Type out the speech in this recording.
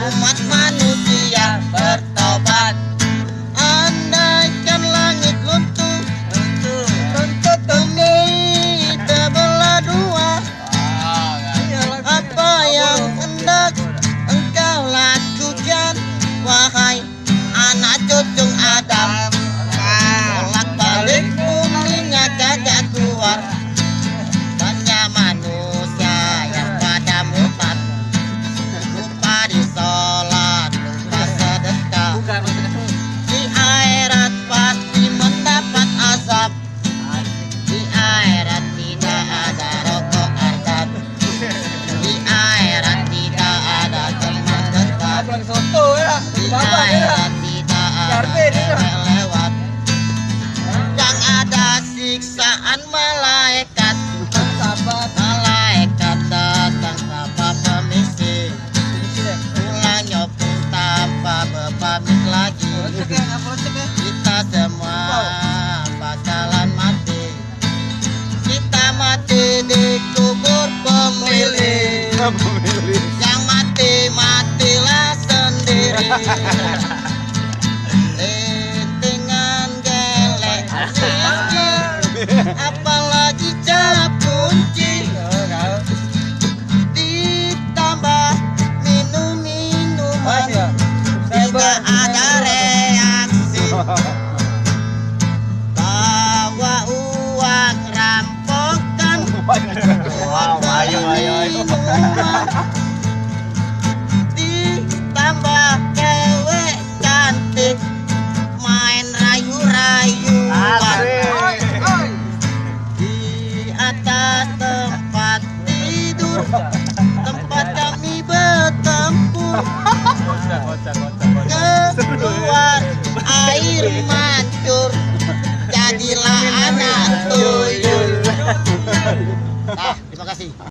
umat manusia bertobat. Andaikan langit runtuh, bumi terbelah dua, apa yang hendak engkau lakukan, wahai anak cucu Adam? Bolak balik bumi kagak keluar, banyak manusia yang pada murtad, lupa di sholat, lupa sedekah. Di akhirat pasti mendapat azab, di akhirat tidak ada rokok adab, di akhirat tidak ada teman dekat, di akhirat tidak ada lewat, yang ada siksaan malaikat. Malaikat datang tanpa permisi, pulangnya pun tanpa berpamit lagi. Kita semua bakalan mati, kita mati di kubur pemilih. Yang mati matilah sendiri. Dengan gelek apalagi cap kunci, ditambah minum-minuman, tidak ada reaksi. Bawa uang rampokan, minuman, ditambah cewek cantik, main rayu-rayuan di atas tempat tidur, tempat kami bertempur. Keluar air mancur, jadilah anak tuyul. Nah, terima kasih.